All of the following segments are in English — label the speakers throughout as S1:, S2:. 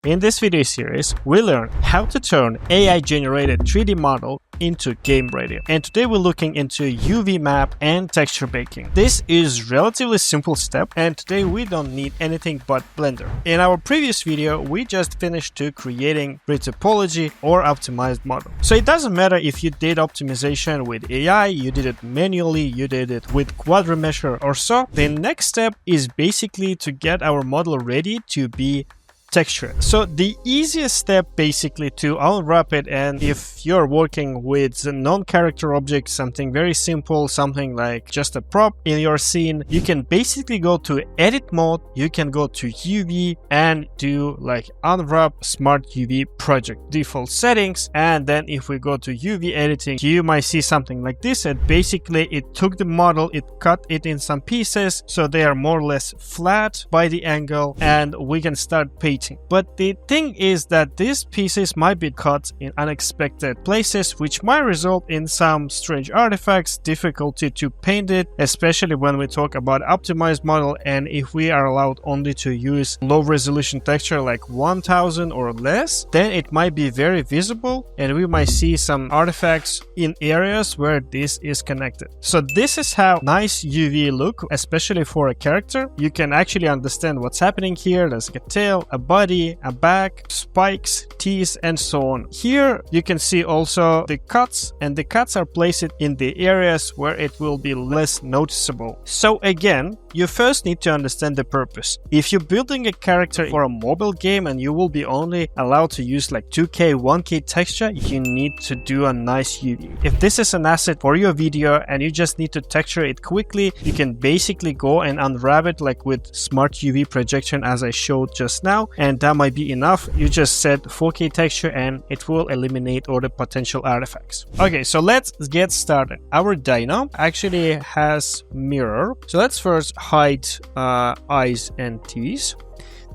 S1: In this video series, we learn how to turn AI-generated 3D model into game ready. And today we're looking into UV map and texture baking. This is relatively simple step, and today we don't need anything but Blender. In our previous video, we just finished to creating retopology or optimized model. So it doesn't matter if you did optimization with AI, you did it manually, you did it with quadrimesher or so. The next step is basically to get our model ready to be texture. So the easiest step basically to unwrap it, and if you're working with non-character objects, something very simple, something like just a prop in your scene, you can basically go to edit mode, you can go to UV and do like unwrap smart UV project default settings. And then if we go to UV editing, you might see something like this, and basically it took the model, it cut it in some pieces so they are more or less flat by the angle, and we can start painting. But the thing is that these pieces might be cut in unexpected places, which might result in some strange artifacts, difficulty to paint it, especially when we talk about optimized model, and if we are allowed only to use low resolution texture like 1000 or less, then it might be very visible and we might see some artifacts in areas where this is connected. So this is how nice UV look, especially for a character. You can actually understand what's happening here. There's a tail, a body, a back, spikes, teeth, and so on. Here you can see also the cuts, and the cuts are placed in the areas where it will be less noticeable. So again, you first need to understand the purpose. If you're building a character for a mobile game and you will be only allowed to use like 2K, 1K texture, you need to do a nice UV. If this is an asset for your video and you just need to texture it quickly, you can basically go and unwrap it like with smart UV projection as I showed just now, and that might be enough. You just set 4K texture and it will eliminate all the potential artifacts. Okay, so let's get started. Our dino actually has mirror. So let's first hide eyes and teeth.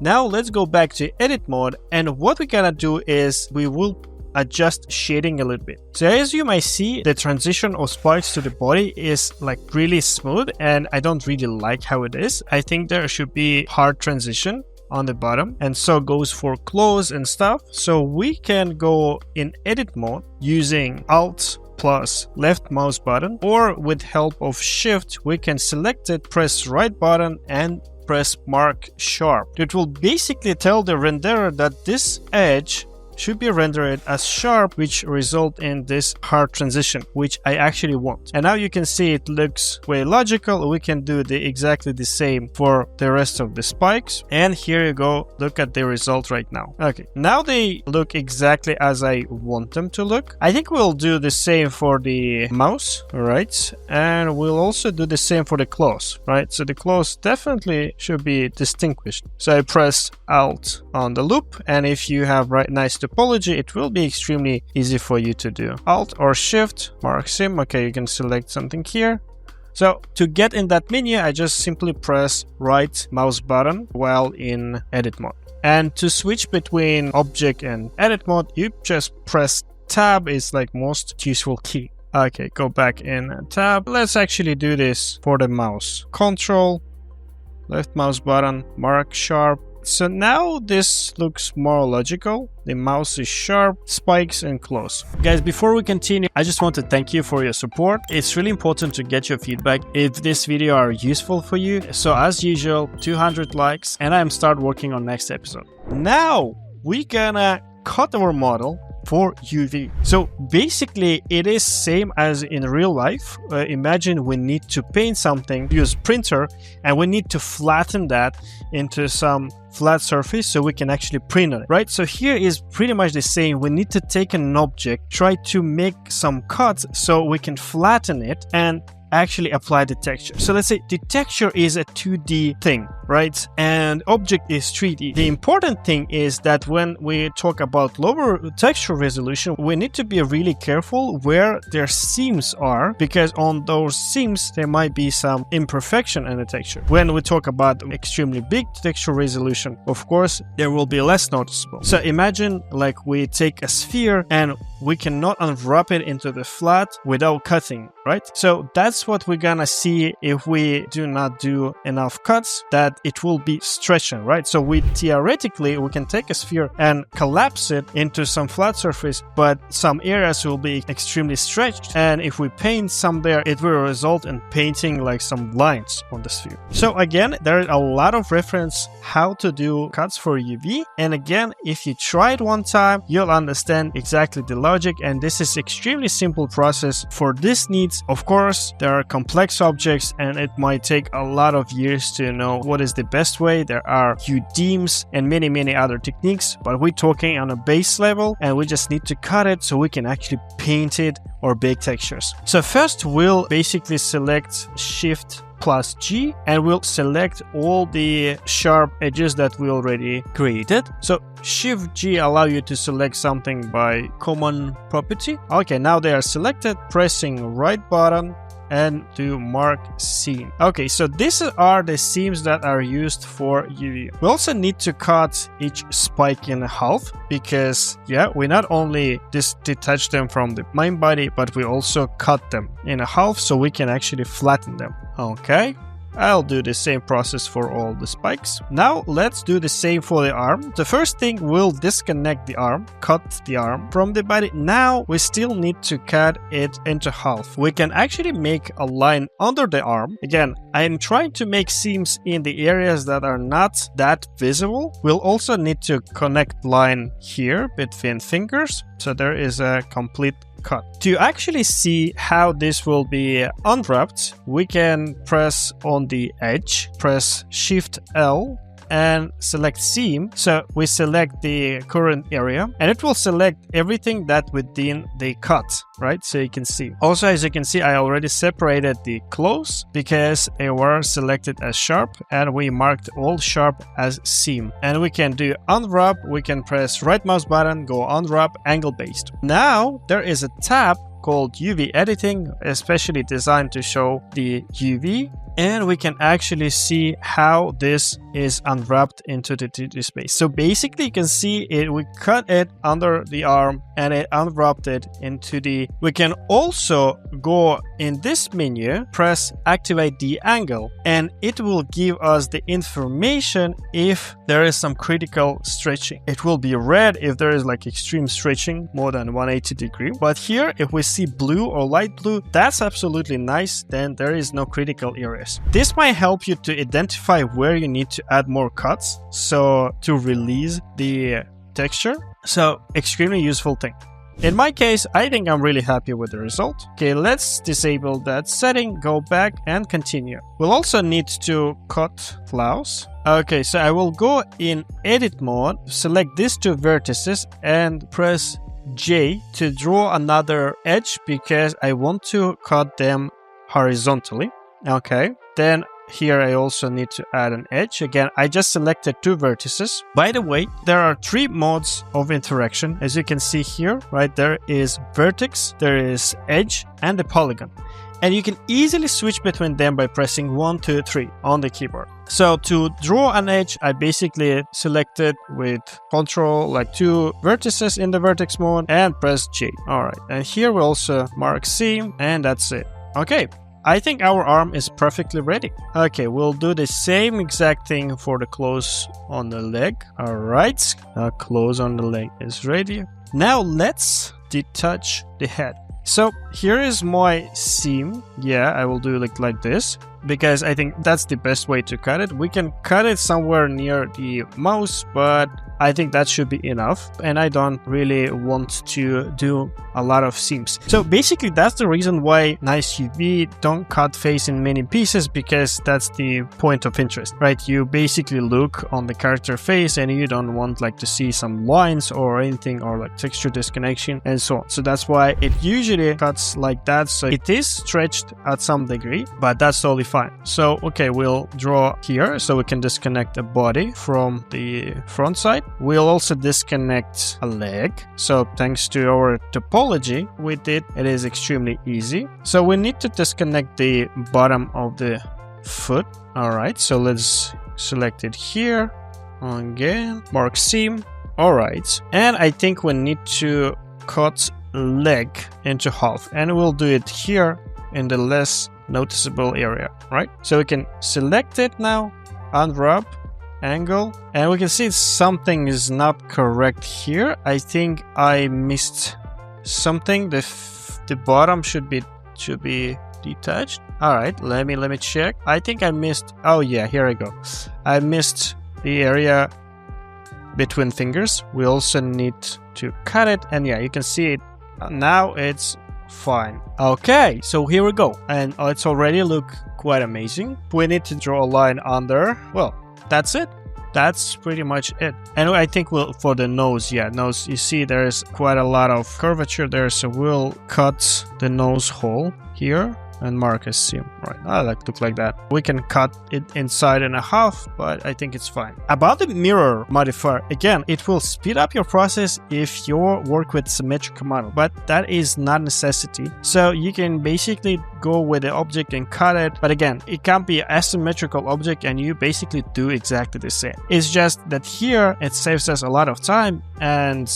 S1: Now let's go back to edit mode, and what we're gonna do is we will adjust shading a little bit. So as you might see, the transition of spikes to the body is like really smooth, and I don't really like how it is. I think there should be hard transition on the bottom, and so goes for clothes and stuff. So we can go in edit mode using Alt plus left mouse button, or with help of Shift we can select it, press right button and press mark sharp. It will basically tell the renderer that this edge should be rendered as sharp, which result in this hard transition, which I actually want. And now you can see it looks way logical. We can do exactly the same for the rest of the spikes. And here you go, look at the result right now. Okay, now they look exactly as I want them to look. I think we'll do the same for the mouse, right? And we'll also do the same for the claws, right? So the claws definitely should be distinguished. So I press Alt on the loop, and if you have nice topology, it will be extremely easy for you to do. Alt or Shift, mark sim. Okay, you can select something here. So to get in that menu, I just simply press right mouse button while in edit mode. And to switch between object and edit mode, you just press tab is like most useful key. Okay, go back in tab. Let's actually do this for the mouse. Control, left mouse button, mark sharp. So now this looks more logical. The mouse is sharp, spikes and claws. Guys, before we continue, I just want to thank you for your support. It's really important to get your feedback if this video are useful for you. So as usual, 200 likes and I'm start working on next episode. Now we gonna cut our model for UV. So basically it is same as in real life. Imagine we need to paint something, use printer, and we need to flatten that into some flat surface so we can actually print on it, right? So here is pretty much the same. We need to take an object, try to make some cuts so we can flatten it and actually apply the texture. So let's say the texture is a 2D thing, right? And object is 3D. The important thing is that when we talk about lower texture resolution, we need to be really careful where their seams are, because on those seams there might be some imperfection in the texture. When we talk about extremely big texture resolution, of course there will be less noticeable. So imagine like we take a sphere and we cannot unwrap it into the flat without cutting, right? So that's what we're gonna see if we do not do enough cuts, that that it will be stretching, right? So theoretically we can take a sphere and collapse it into some flat surface, but some areas will be extremely stretched, and if we paint some there, it will result in painting like some lines on the sphere. So again, there are a lot of reference how to do cuts for UV, and again, if you try it one time, you'll understand exactly the logic, and this is extremely simple process. For this needs, of course, there are complex objects and it might take a lot of years to know what is the best way. There are UDEEMs and many other techniques, but we're talking on a base level, and we just need to cut it so we can actually paint it or bake textures. So first we'll basically select Shift plus G, and we'll select all the sharp edges that we already created. So Shift G allow you to select something by common property. Okay, now they are selected. Pressing right button and do mark seam. Okay, so these are the seams that are used for UV. We also need to cut each spike in half because, yeah, we not only detach them from the main body, but we also cut them in half so we can actually flatten them. Okay. I'll do the same process for all the spikes. Now let's do the same for the arm. The first thing, we'll disconnect the arm, cut the arm from the body. Now we still need to cut it into half. We can actually make a line under the arm. Again, I'm trying to make seams in the areas that are not that visible. We'll also need to connect line here between fingers, so there is a complete cut. To actually see how this will be unwrapped, we can press on the edge, press Shift L and select seam. So we select the current area and it will select everything that within the cut, right? So you can see. Also, as you can see, I already separated the close because they were selected as sharp and we marked all sharp as seam. And we can do unwrap. We can press right mouse button, go unwrap, angle based. Now there is a tab called UV editing, especially designed to show the UV, and we can actually see how this is unwrapped into the 3D space. So basically you can see it, we cut it under the arm and it unwrapped it into the, we can also go in this menu, press activate the angle, and it will give us the information if there is some critical stretching. It will be red if there is like extreme stretching, more than 180 degree. But here, if we see blue or light blue, that's absolutely nice, then there is no critical areas. This might help you to identify where you need to add more cuts, so to release the texture. So extremely useful thing. In my case, I think I'm really happy with the result. Okay, let's disable that setting, go back and continue. We'll also need to cut flaws. Okay, so I will go in edit mode, select these two vertices and press J to draw another edge because I want to cut them horizontally. Okay, then here I also need to add an edge. Again, I just selected two vertices. By the way, there are three modes of interaction. As you can see here, right, there is vertex, there is edge, and the polygon. And you can easily switch between them by pressing 1, 2, 3 on the keyboard. So to draw an edge, I basically selected with Control, like two vertices in the vertex mode, and press J. All right, and here we also mark seam, and that's it. Okay. I think our arm is perfectly ready. Okay, we'll do the same exact thing for the close on the leg. All right, close on the leg is ready. Now let's detach the head. So here is my seam. Yeah, I will do it like this because I think that's the best way to cut it. We can cut it somewhere near the mouse, but I think that should be enough, and I don't really want to do a lot of seams. So basically that's the reason why Nice UV don't cut face in many pieces, because that's the point of interest, right? You basically look on the character face and you don't want like to see some lines or anything, or like texture disconnection and so on. So that's why it usually cuts like that. So it is stretched at some degree, but that's totally fine. So okay, we'll draw here so we can disconnect the body from the front side. We'll also disconnect a leg. So thanks to our topology we did, it is extremely easy. So we need to disconnect the bottom of the foot. All right, so let's select it here. Again, mark seam. All right, and I think we need to cut leg into half, and we'll do it here in the less noticeable area, right? So we can select it now, unwrap, angle, and we can see something is not correct here. I think I missed something. The bottom should be detached. All right, let me check. I think I missed. Oh yeah, here I go. I missed the area between fingers. We also need to cut it, and yeah, you can see it now. It's fine. Okay, so here we go, and it's already look quite amazing. We need to draw a line under. Well, that's it. That's pretty much it. And I think for the nose, yeah, nose, you see there's quite a lot of curvature there, so we'll cut the nose hole here and mark a seam. Right, I look like that. We can cut it inside and a half, but I think it's fine. About the mirror modifier, again, it will speed up your process if you work with symmetrical model, but that is not a necessity. So you can basically go with the object and cut it, but again, it can't be an asymmetrical object and you basically do exactly the same. It's just that here it saves us a lot of time and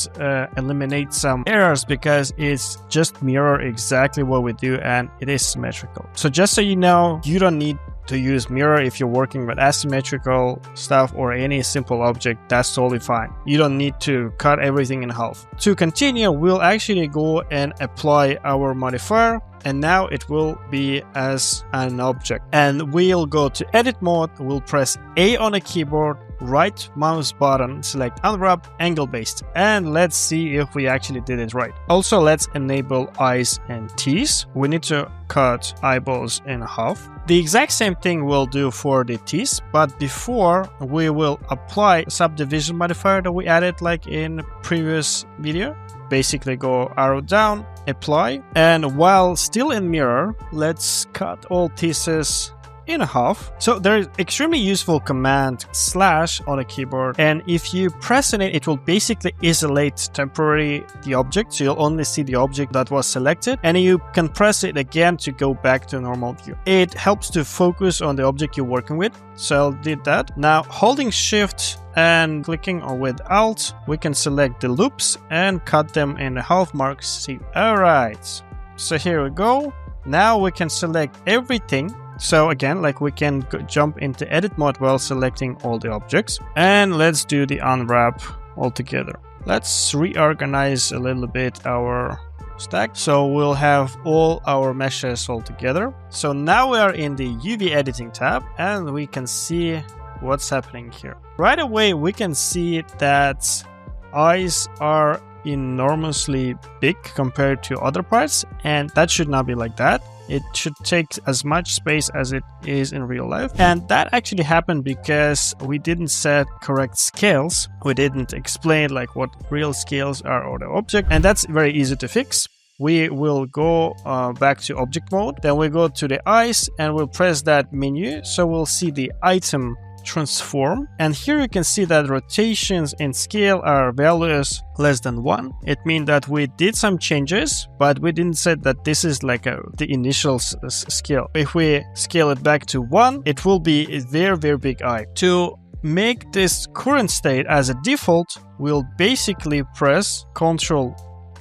S1: eliminates some errors because it's just mirror exactly what we do and it is symmetrical. So just so you know, you don't need to use mirror if you're working with asymmetrical stuff or any simple object. That's totally fine. You don't need to cut everything in half. To continue, we'll actually go and apply our modifier, and now it will be as an object. And we'll go to edit mode, we'll press A on a keyboard, right mouse button, select unwrap, angle based, and let's see if we actually did it right. Also, let's enable eyes and teeth. We need to cut eyeballs in half. The exact same thing we'll do for the teeth, but before we will apply subdivision modifier that we added like in previous video. Basically go arrow down, apply, and while still in mirror, let's cut all pieces in half. So there's extremely useful command / on a keyboard, and if you press on it, it will basically isolate temporarily the object, so you'll only see the object that was selected, and you can press it again to go back to normal view. It helps to focus on the object you're working with, so I did that. Now holding shift and clicking on with alt, we can select the loops and cut them in the half marks. See, all right, so here we go. Now we can select everything. So again, like we can jump into edit mode while selecting all the objects, and let's do the unwrap all together. Let's reorganize a little bit our stack, so we'll have all our meshes all together. So now we are in the UV editing tab, and we can see what's happening here. Right away, we can see that eyes are enormously big compared to other parts, and that should not be like that. It should take as much space as it is in real life. And that actually happened because we didn't set correct scales. We didn't explain like what real scales are on the object, and that's very easy to fix. We will go back to object mode, then we go to the eyes and we'll press that menu. So we'll see the item transform, and here you can see that rotations in scale are values less than 1. It means that we did some changes, but we didn't say that this is like the initial scale. If we scale it back to 1, it will be a very, very big eye. To make this current state as a default, we'll basically press Ctrl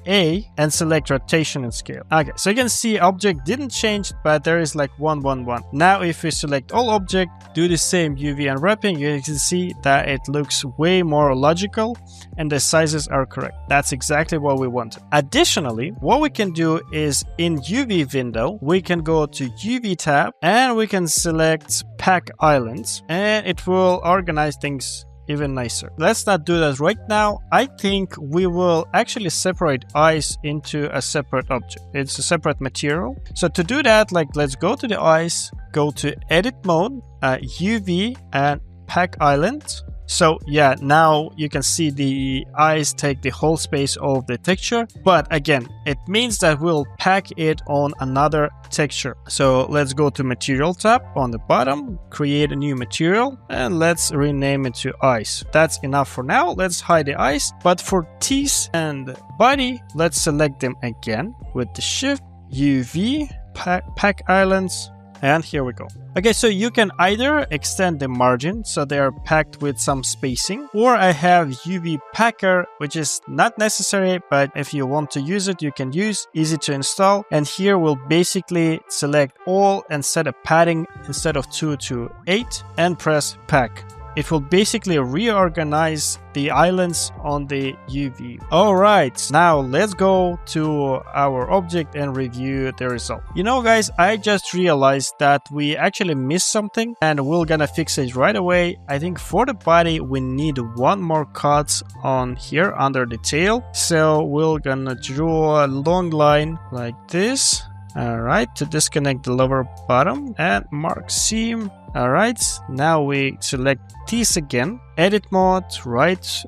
S1: A and select rotation and scale. Okay, so you can see object didn't change, but there is like 1, 1, 1. Now if we select all object, do the same UV unwrapping, you can see that it looks way more logical and the sizes are correct. That's exactly what we wanted. Additionally, what we can do is in UV window, we can go to UV tab and we can select pack islands, and it will organize things even nicer. Let's not do that right now. I think we will actually separate eyes into a separate object. It's a separate material. So to do that, like let's go to the eyes, go to edit mode, UV and pack island. So yeah, now you can see the eyes take the whole space of the texture, but again, it means that we'll pack it on another texture. So let's go to material tab on the bottom, create a new material, and let's rename it to eyes. That's enough for now. Let's hide the eyes, but for teeth and body, let's select them again with the shift, UV, pack islands, And here we go. Okay, so you can either extend the margin so they are packed with some spacing, or I have UV Packer, which is not necessary, but if you want to use it, you can use. Easy to install. And here we'll basically select all and set a padding instead of 2 to 8 and press pack. It will basically reorganize the islands on the UV. Alright, now let's go to our object and review the result. You know guys, I just realized that we actually missed something and we're gonna fix it right away. I think for the body we need one more cut on here under the tail. So we're gonna draw a long line like this. Alright, to disconnect the lower bottom and mark seam. Alright, now we select these again. Edit mode, right,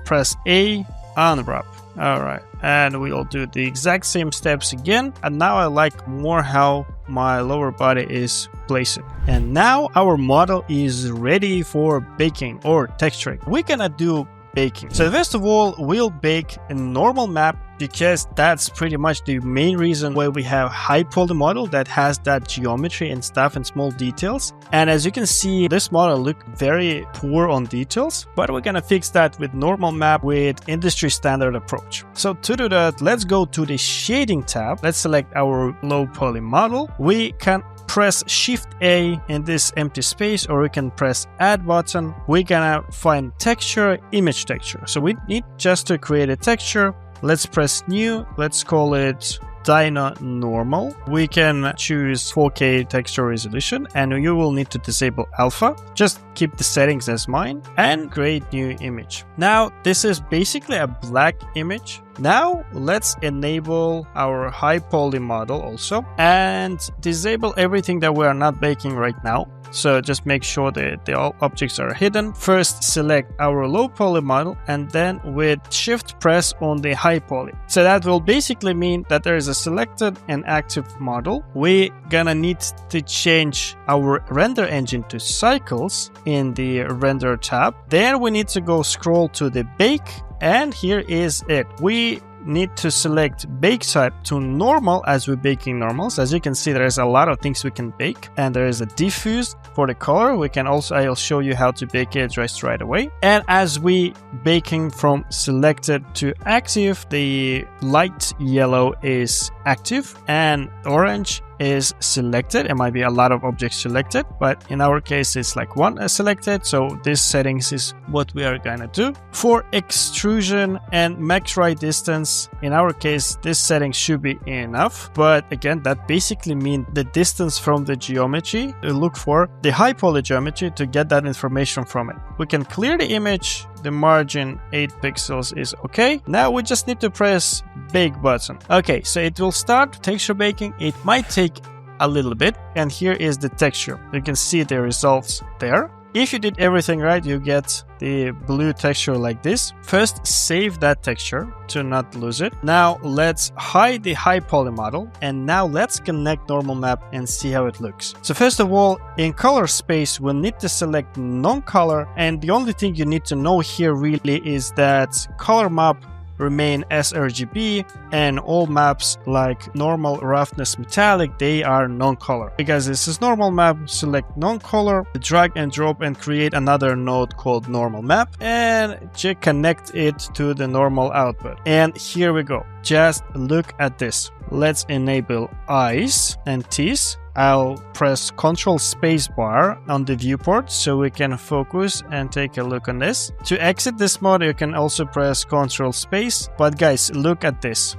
S1: press A, unwrap. Alright, and we'll do the exact same steps again. And now I like more how my lower body is placed. And now our model is ready for baking or texturing. We're gonna do baking. So first of all, we'll bake a normal map because that's pretty much the main reason why we have high poly model that has that geometry and stuff and small details. And as you can see, this model looked very poor on details, but we're gonna fix that with normal map with industry standard approach. So to do that, let's go to the shading tab. Let's select our low poly model. We can press Shift A in this empty space, or we can press Add button. We're gonna find texture, image texture. So we need just to create a texture. Let's press New. Let's call it Dino Normal. We can choose 4K texture resolution, and you will need to disable alpha. Just keep the settings as mine and create new image. Now this is basically a black image. Now let's enable our high poly model also and disable everything that we are not baking right now. So just make sure that all objects are hidden. First select our low poly model and then with shift press on the high poly. So that will basically mean that there is a selected and active model. We're gonna need to change our render engine to cycles in the render tab. Then we need to go scroll to the bake, and here is it. We need to select bake type to normal as we're baking normals. As you can see, there's a lot of things we can bake, and there is a diffuse for the color. We can also, I'll show you how to bake it just right away. And as we baking from selected to active, the light yellow is active and orange is selected. It might be a lot of objects selected, but in our case it's like one selected. So this settings is what we are gonna do. For extrusion and max right distance, in our case this setting should be enough, but again that basically means the distance from the geometry. Look for the high poly geometry to get that information from it. We can clear the image. The margin 8 pixels is okay. Now we just need to press bake button. Okay, so it will start texture baking. It might take a little bit, and here is the texture. You can see the results there. If you did everything right, you get the blue texture like this. First, save that texture to not lose it. Now let's hide the high poly model, and now let's connect normal map and see how it looks. So first of all, in color space, we'll need to select non-color, and the only thing you need to know here really is that color map remain sRGB, and all maps like normal, roughness, metallic, they are non-color. Because this is normal map, select non-color, drag and drop and create another node called normal map, and just connect it to the normal output. And here we go. Just look at this. Let's enable eyes and teeth. I'll press Ctrl spacebar on the viewport so we can focus and take a look on this. To exit this mode, you can also press Ctrl space. But guys, look at this.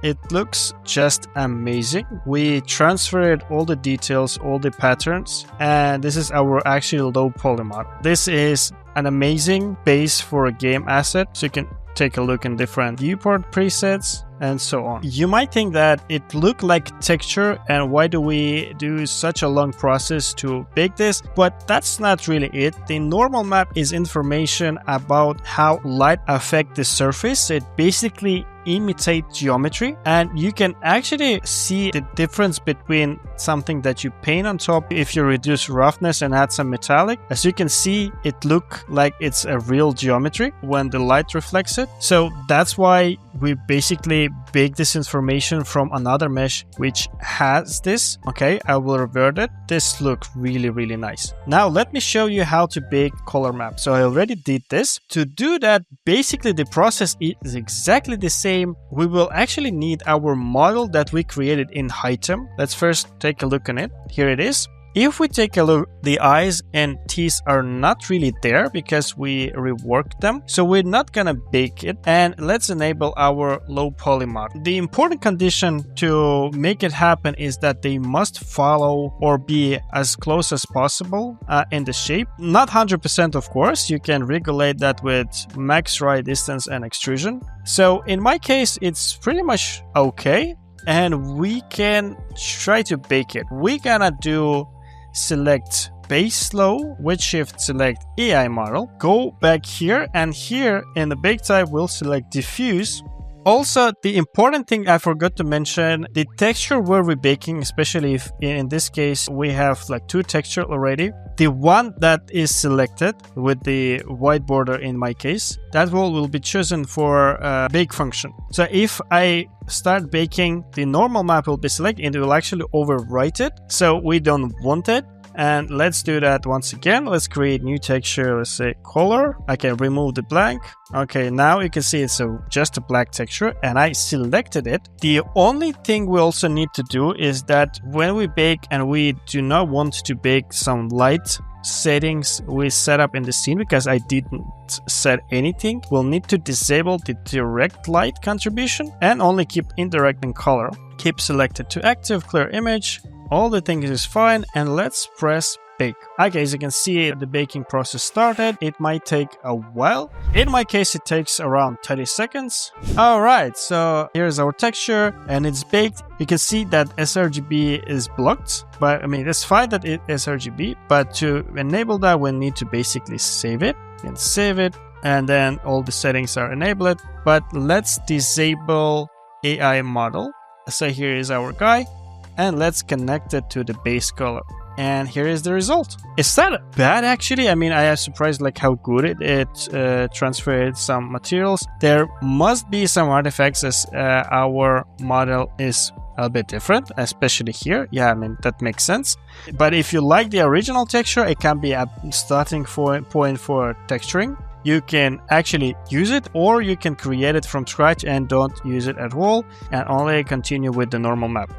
S1: It looks just amazing. We transferred all the details, all the patterns, and this is our actual low poly model. This is an amazing base for a game asset, so you can take a look in different viewport presets and so on. You might think that it looked like texture and why do we do such a long process to bake this, but that's not really it. The normal map is information about how light affect the surface. It basically imitate geometry, and you can actually see the difference between something that you paint on top if you reduce roughness and add some metallic. As you can see, it look like it's a real geometry when the light reflects it. So that's why we basically bake this information from another mesh which has this. Okay, I will revert it. This looks really, really nice. Now let me show you how to bake color map. So I already did this. To do that, basically the process is exactly the same. We will actually need our model that we created in Item. Let's first take a look on it. Here it is. If we take a look, the eyes and teeth are not really there because we reworked them. So we're not gonna bake it. And let's enable our low poly model. The important condition to make it happen is that they must follow or be as close as possible in the shape. Not 100%, of course. You can regulate that with max right distance and extrusion. So in my case, it's pretty much okay. And we can try to bake it. We're gonna do select base slow with shift select AI model, go back here, and here in the bake type we'll select diffuse. Also, the important thing I forgot to mention, the texture where we're baking, especially if in this case we have like 2 textures already. The one that is selected with the white border in my case, that will be chosen for bake function. So if I start baking, the normal map will be selected and it will actually overwrite it. So we don't want it. And let's do that once again. Let's create new texture. Let's say color. I can remove the blank. Okay, now you can see it's just a black texture and I selected it. The only thing we also need to do is that when we bake and we do not want to bake some light settings we set up in the scene because I didn't set anything, we'll need to disable the direct light contribution and only keep indirect and color. Keep selected to active, clear image. All the things is fine, and let's press bake. Okay, as you can see, the baking process started. It might take a while. In my case, it takes around 30 seconds. All right, so here's our texture and it's baked. You can see that sRGB is blocked, but I mean, it's fine that it is sRGB, but to enable that, we need to basically save it. You can save it, and then all the settings are enabled, but let's disable AI model. So here is our guy. And let's connect it to the base color. And here is the result. It's not bad actually. I mean, I am surprised like how good it transferred some materials. There must be some artifacts as our model is a bit different, especially here. Yeah, I mean, that makes sense. But if you like the original texture, it can be a starting point for texturing. You can actually use it, or you can create it from scratch and don't use it at all and only continue with the normal map.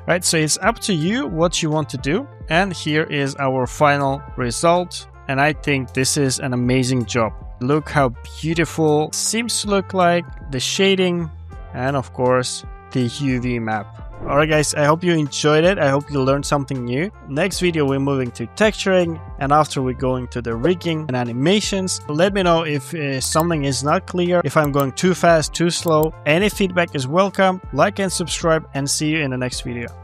S1: Right, so it's up to you what you want to do. And here is our final result. And I think this is an amazing job. Look how beautiful it seems to look like, the shading, and of course, the UV map. Alright guys, I hope you enjoyed it. I hope you learned something new. Next video, we're moving to texturing, and after we're going to the rigging and animations. Let me know if something is not clear, if I'm going too fast, too slow. Any feedback is welcome. Like and subscribe, and see you in the next video.